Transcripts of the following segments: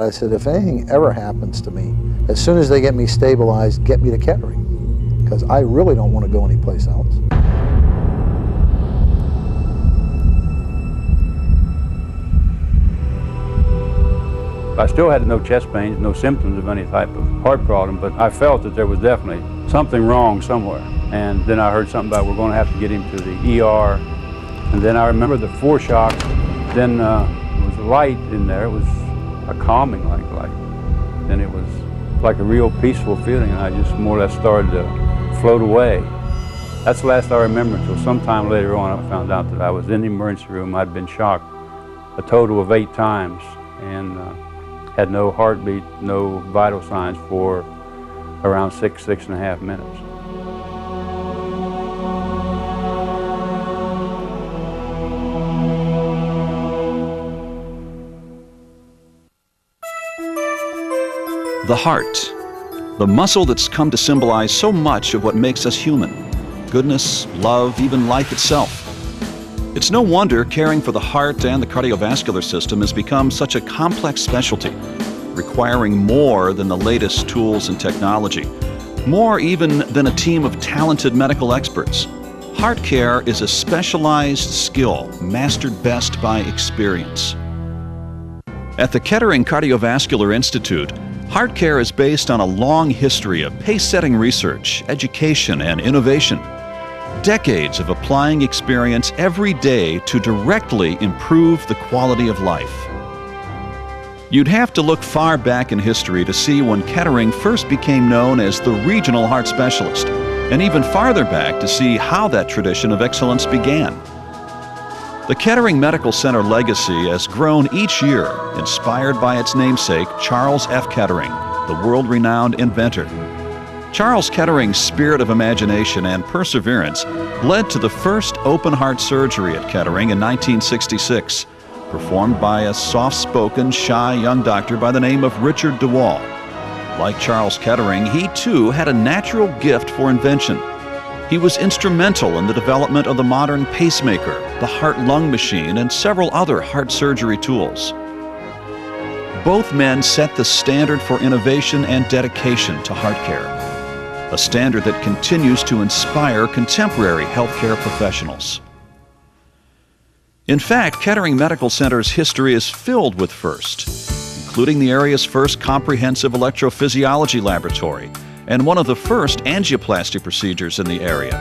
I said, if anything ever happens to me, as soon as they get me stabilized, get me to Kettering, because I really don't want to go anyplace else. I still had no chest pains, no symptoms of any type of heart problem, but I felt that there was definitely something wrong somewhere. And then I heard something about we're going to have to get him to the ER. And then I remember the foreshock. Then there was a light in there. It was a calming light. Then it was like a real peaceful feeling, and I just more or less started to float away. That's the last I remember until sometime later on I found out that I was in the emergency room. I'd been shocked a total of 8 times and had no heartbeat, no vital signs for around 6.5 minutes. The heart, the muscle that's come to symbolize so much of what makes us human. Goodness, love, even life itself. It's no wonder caring for the heart and the cardiovascular system has become such a complex specialty, requiring more than the latest tools and technology, more even than a team of talented medical experts. Heart care is a specialized skill mastered best by experience. At the Kettering Cardiovascular Institute, heart care is based on a long history of pace-setting research, education, and innovation. Decades of applying experience every day to directly improve the quality of life. You'd have to look far back in history to see when Kettering first became known as the regional heart specialist, and even farther back to see how that tradition of excellence began. The Kettering Medical Center legacy has grown each year, inspired by its namesake, Charles F. Kettering, the world-renowned inventor. Charles Kettering's spirit of imagination and perseverance led to the first open-heart surgery at Kettering in 1966, performed by a soft-spoken, shy young doctor by the name of Richard DeWall. Like Charles Kettering, he too had a natural gift for invention. He was instrumental in the development of the modern pacemaker, the heart-lung machine, and several other heart surgery tools. Both men set the standard for innovation and dedication to heart care, a standard that continues to inspire contemporary healthcare professionals. In fact, Kettering Medical Center's history is filled with firsts, including the area's first comprehensive electrophysiology laboratory and one of the first angioplasty procedures in the area.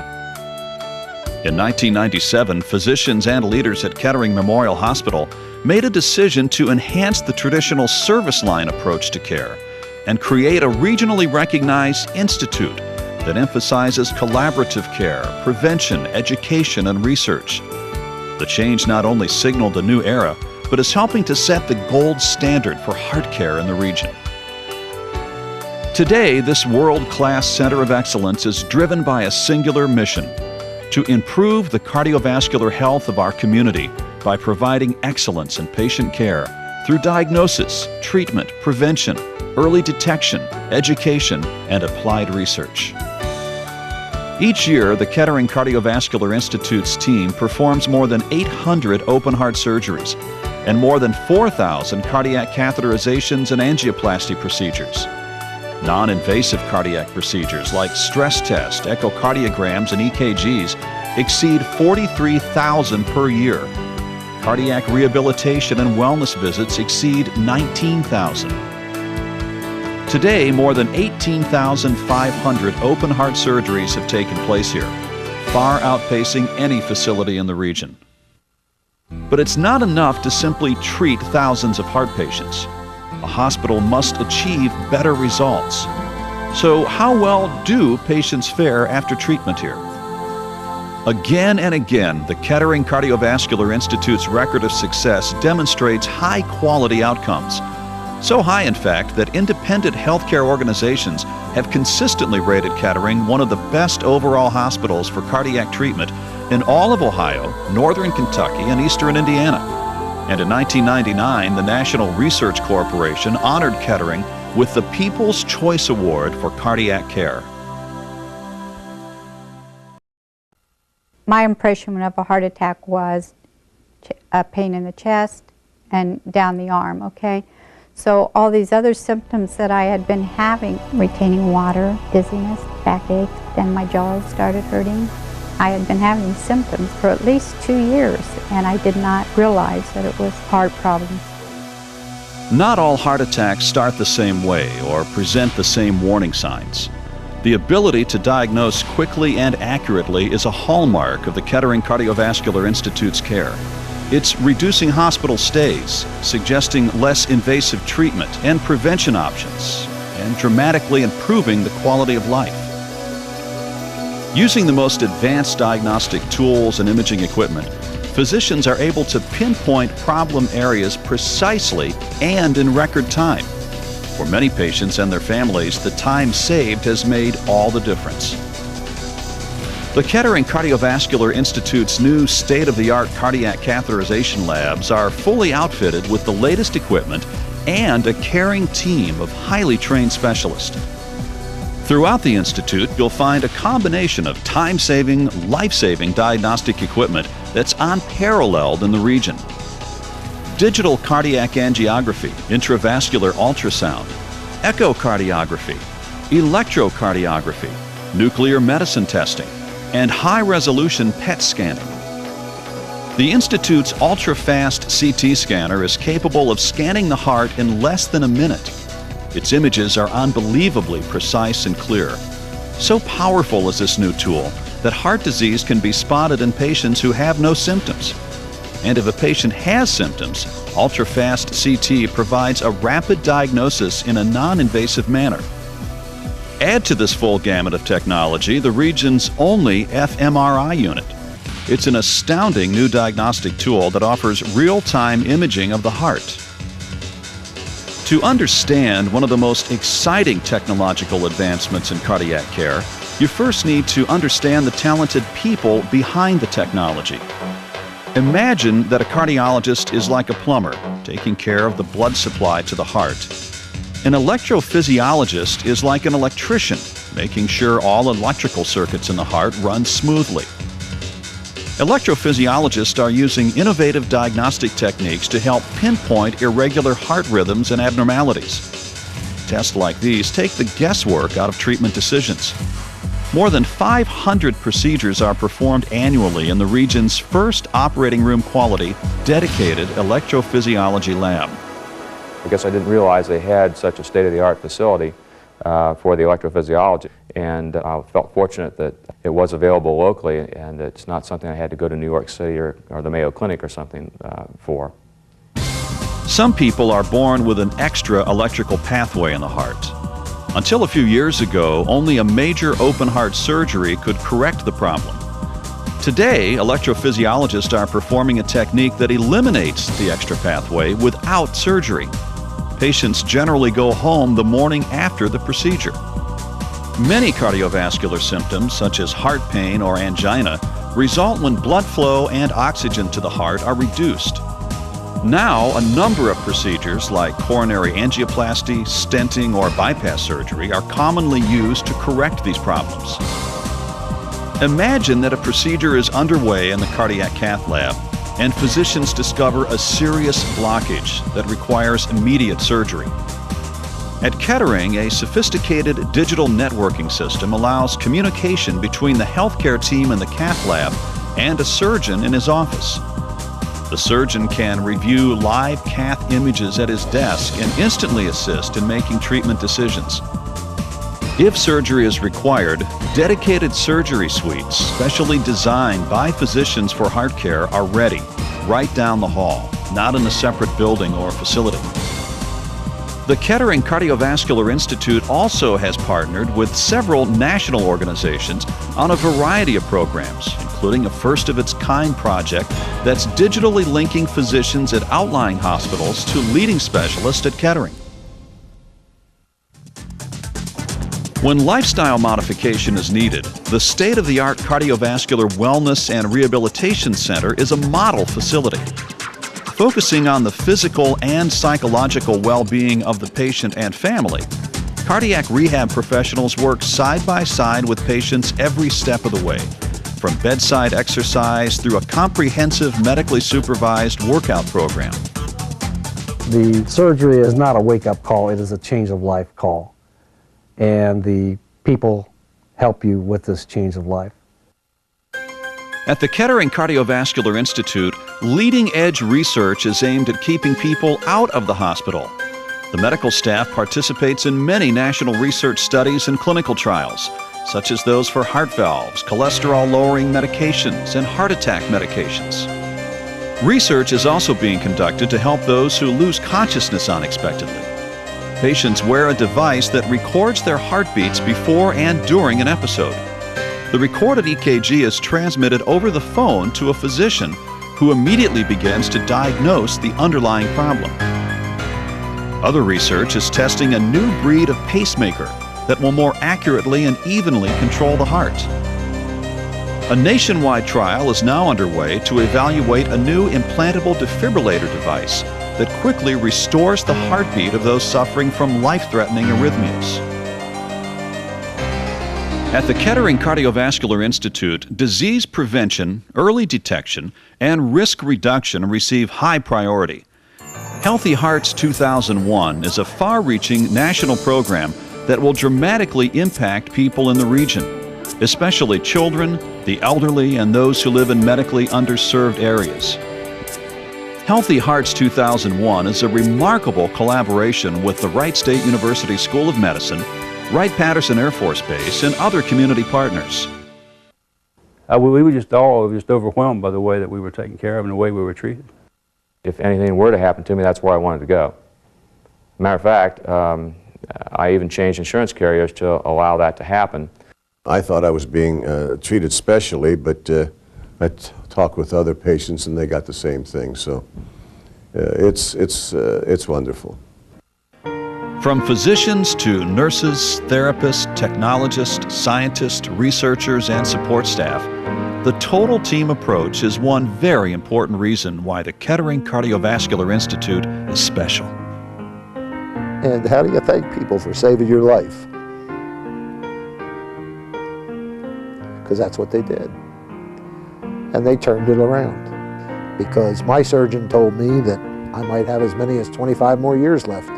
In 1997, physicians and leaders at Kettering Memorial Hospital made a decision to enhance the traditional service line approach to care and create a regionally recognized institute that emphasizes collaborative care, prevention, education, and research. The change not only signaled a new era, but is helping to set the gold standard for heart care in the region. Today, this world-class center of excellence is driven by a singular mission: to improve the cardiovascular health of our community by providing excellence in patient care through diagnosis, treatment, prevention, early detection, education, and applied research. Each year, the Kettering Cardiovascular Institute's team performs more than 800 open-heart surgeries and more than 4,000 cardiac catheterizations and angioplasty procedures. Non-invasive cardiac procedures like stress tests, echocardiograms, and EKGs exceed 43,000 per year. Cardiac rehabilitation and wellness visits exceed 19,000. Today, more than 18,500 open-heart surgeries have taken place here, far outpacing any facility in the region. But it's not enough to simply treat thousands of heart patients. A hospital must achieve better results. So how well do patients fare after treatment here? Again and again, the Kettering Cardiovascular Institute's record of success demonstrates high-quality outcomes. So high, in fact, that independent healthcare organizations have consistently rated Kettering one of the best overall hospitals for cardiac treatment in all of Ohio, northern Kentucky, and eastern Indiana. And in 1999, the National Research Corporation honored Kettering with the People's Choice Award for Cardiac Care. My impression of a heart attack was a pain in the chest and down the arm, okay? So all these other symptoms that I had been having, retaining water, dizziness, backache, then my jaw started hurting. I had been having symptoms for at least 2 years, and I did not realize that it was heart problems. Not all heart attacks start the same way or present the same warning signs. The ability to diagnose quickly and accurately is a hallmark of the Kettering Cardiovascular Institute's care. It's reducing hospital stays, suggesting less invasive treatment and prevention options, and dramatically improving the quality of life. Using the most advanced diagnostic tools and imaging equipment, physicians are able to pinpoint problem areas precisely and in record time. For many patients and their families, the time saved has made all the difference. The Kettering Cardiovascular Institute's new state-of-the-art cardiac catheterization labs are fully outfitted with the latest equipment and a caring team of highly trained specialists. Throughout the Institute, you'll find a combination of time-saving, life-saving diagnostic equipment that's unparalleled in the region. Digital cardiac angiography, intravascular ultrasound, echocardiography, electrocardiography, nuclear medicine testing, and high-resolution PET scanning. The Institute's ultra-fast CT scanner is capable of scanning the heart in less than a minute. Its images are unbelievably precise and clear. So powerful is this new tool that heart disease can be spotted in patients who have no symptoms. And if a patient has symptoms, ultra-fast CT provides a rapid diagnosis in a non-invasive manner. Add to this full gamut of technology the region's only fMRI unit. It's an astounding new diagnostic tool that offers real-time imaging of the heart. To understand one of the most exciting technological advancements in cardiac care, you first need to understand the talented people behind the technology. Imagine that a cardiologist is like a plumber, taking care of the blood supply to the heart. An electrophysiologist is like an electrician, making sure all electrical circuits in the heart run smoothly. Electrophysiologists are using innovative diagnostic techniques to help pinpoint irregular heart rhythms and abnormalities. Tests like these take the guesswork out of treatment decisions. More than 500 procedures are performed annually in the region's first operating room quality, dedicated electrophysiology lab. I guess I didn't realize they had such a state-of-the-art facility for the electrophysiology, and I felt fortunate that it was available locally, and it's not something I had to go to New York City or the Mayo Clinic or something for. Some people are born with an extra electrical pathway in the heart. Until a few years ago, only a major open heart surgery could correct the problem. Today, electrophysiologists are performing a technique that eliminates the extra pathway without surgery. Patients generally go home the morning after the procedure. Many cardiovascular symptoms, such as heart pain or angina, result when blood flow and oxygen to the heart are reduced. Now, a number of procedures like coronary angioplasty, stenting, or bypass surgery are commonly used to correct these problems. Imagine that a procedure is underway in the cardiac cath lab, and physicians discover a serious blockage that requires immediate surgery. At Kettering, a sophisticated digital networking system allows communication between the healthcare team in the cath lab and a surgeon in his office. The surgeon can review live cath images at his desk and instantly assist in making treatment decisions. If surgery is required, dedicated surgery suites, specially designed by physicians for heart care, are ready, right down the hall, not in a separate building or facility. The Kettering Cardiovascular Institute also has partnered with several national organizations on a variety of programs, including a first-of-its-kind project that's digitally linking physicians at outlying hospitals to leading specialists at Kettering. When lifestyle modification is needed, the state-of-the-art Cardiovascular Wellness and Rehabilitation Center is a model facility. Focusing on the physical and psychological well-being of the patient and family, cardiac rehab professionals work side by side with patients every step of the way, from bedside exercise through a comprehensive medically supervised workout program. The surgery is not a wake-up call, it is a change of life call. And the people help you with this change of life. At the Kettering Cardiovascular Institute, leading-edge research is aimed at keeping people out of the hospital. The medical staff participates in many national research studies and clinical trials, such as those for heart valves, cholesterol-lowering medications, and heart attack medications. Research is also being conducted to help those who lose consciousness unexpectedly. Patients wear a device that records their heartbeats before and during an episode. The recorded EKG is transmitted over the phone to a physician who immediately begins to diagnose the underlying problem. Other research is testing a new breed of pacemaker that will more accurately and evenly control the heart. A nationwide trial is now underway to evaluate a new implantable defibrillator device that quickly restores the heartbeat of those suffering from life-threatening arrhythmias. At the Kettering Cardiovascular Institute, disease prevention, early detection, and risk reduction receive high priority. Healthy Hearts 2001 is a far-reaching national program that will dramatically impact people in the region, especially children, the elderly, and those who live in medically underserved areas. Healthy Hearts 2001 is a remarkable collaboration with the Wright State University School of Medicine, Wright-Patterson Air Force Base, and other community partners. We were just overwhelmed by the way that we were taken care of and the way we were treated. If anything were to happen to me, that's where I wanted to go. Matter of fact, I even changed insurance carriers to allow that to happen. I thought I was being treated specially, but I talked with other patients and they got the same thing. So it's wonderful. From physicians to nurses, therapists, technologists, scientists, researchers, and support staff, the total team approach is one very important reason why the Kettering Cardiovascular Institute is special. And how do you thank people for saving your life? Because that's what they did. And they turned it around. Because my surgeon told me that I might have as many as 25 more years left.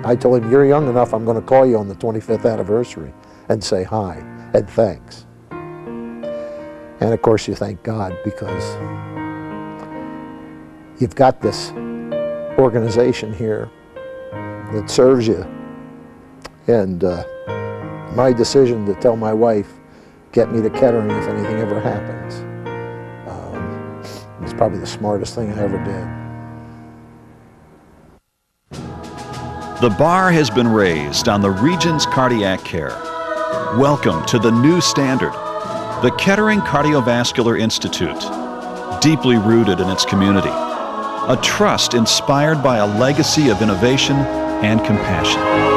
I told him, you're young enough, I'm going to call you on the 25th anniversary and say hi and thanks. And of course you thank God because you've got this organization here that serves you. And my decision to tell my wife, get me to Kettering if anything ever happens, was probably the smartest thing I ever did. The bar has been raised on the region's cardiac care. Welcome to the new standard, the Kettering Cardiovascular Institute, deeply rooted in its community, a trust inspired by a legacy of innovation and compassion.